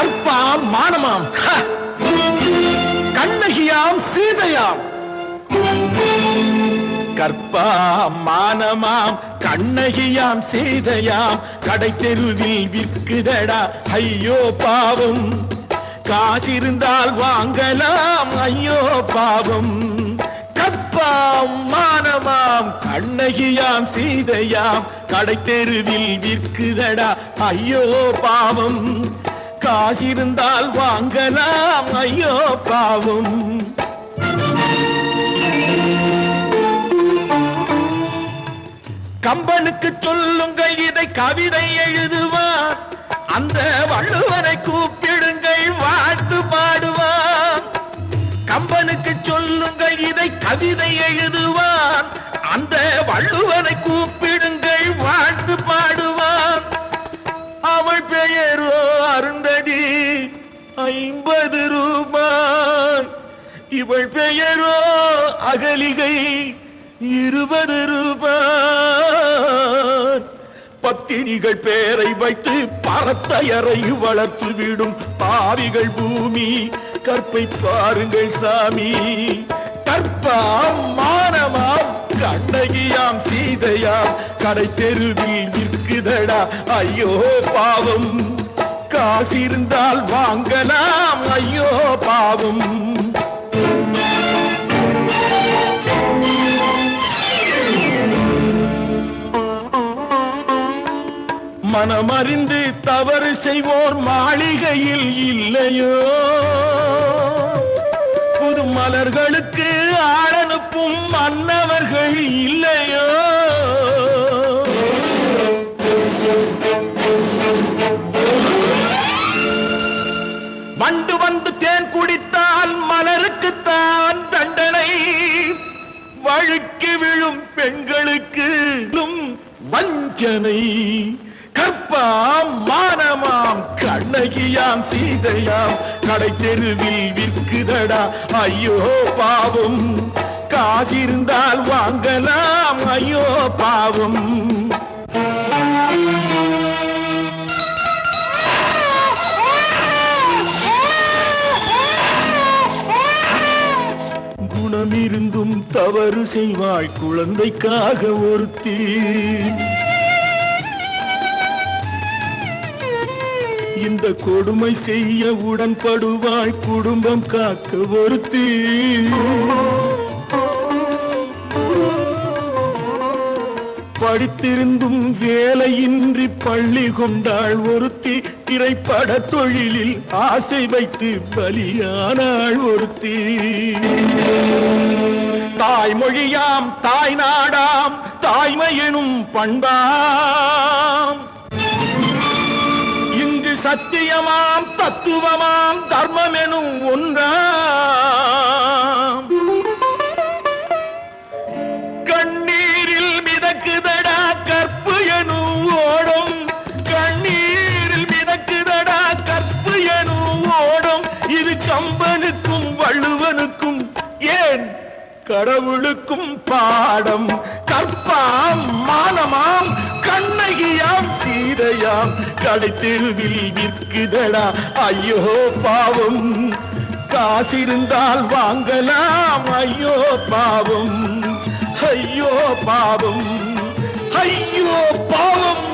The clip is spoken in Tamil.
கற்பாம் மானமாம் கண்ணகியாம் சீதையாம். கற்பாம் மானமாம் கண்ணகியாம் சீதையாம் கடை தெருவில் விற்குதடா ஐயோ பாவம். காசிருந்தால் வாங்கலாம் ஐயோ பாவம். கற்பாம் மானமாம் கண்ணகியாம் சீதையாம் கடை தெருவில் விற்குதடா ஐயோ பாவம். காசிருந்தால் வாங்கலாம் ஐயோ பாவம். கம்பனுக்கு சொல்லுங்கள் இதை கவிதை எழுதுவார். அந்த வள்ளுவனை கூப்பிடுங்கள் வாழ்த்து பாடுவார். கம்பனுக்கு சொல்லுங்கள் இதை கவிதை எழுதுவார். அந்த வள்ளுவனை கூப்பிடுங்கள் வாழ்த்து பாடுவார். அவள் பெயரோ அருந்ததி 50 ரூபாய். இவள் பெயரோ அகலிகை 20 ரூபாய். பத்தினிகள் பேரை வைத்து பரத்தையரை வளர்த்து விடும் பாவிகள் பூமி. கற்பை பாருங்கள் சாமி. கற்பாம் மானமாம் கண்ணகியாம் சீதையாம் கடை தெருவில் விற்குதடா ஐயோ பாவம். காசிருந்தால் வாங்கலாம் ஐயோ பாவம். மனமறிந்து தவறு செய்வோர் மாளிகையில் இல்லையோ. புது மலர்களுக்கு ஆளனுப்பும் மன்னவர்கள் இல்லையோ. வண்டு வந்து தேன் குடித்தால் மலருக்குத்தான் தண்டனை. வழுக்கி விழும் பெண்களுக்கு வஞ்சனை. கற்பாம் மானமாம் கண்ணகியாம் சீதையாம் கடை தெருவில் விற்குதடா ஐயோ பாவம். காசிருந்தால் வாங்கலாம் ஐயோ பாவம். குணமிருந்தும் தவறு செய்வாய் குழந்தைக்காக ஒருத்தி. இந்த கொடுமை செய்ய உடன்படுவாய் குடும்பம் காக்க ஒருத்தி. படித்திருந்தும் வேலையின்றி பள்ளி கொண்டாள் ஒருத்தி. திரைப்பட தொழிலில் ஆசை வைத்து பலியானாள் ஒருத்தி. தாய்மொழியாம் தாய் நாடாம் தாய்மையெனும் பண்பாம். இங்கு சத்தியமாம் தத்துவமாம் தர்மம் எனும் ஒன்றாம். கண்ணீரில் மிதக்குதடா கற்பு எனும் ஓடும். கண்ணீரில் மிதக்குதடா கற்பு எனும் ஓடும். இது கம்பனுக்கும் வள்ளுவனுக்கும் ஏன் கடவுளுக்கும் பாடம். கற்பாம் மானமாம் கண்ணகியாம் சீதையாம் கடை தெருவில் விற்குதடா ஐயோ பாவம். காசிருந்தால் வாங்கலாம் ஐயோ பாவம். ஐயோ பாவம். ஐயோ பாவம்.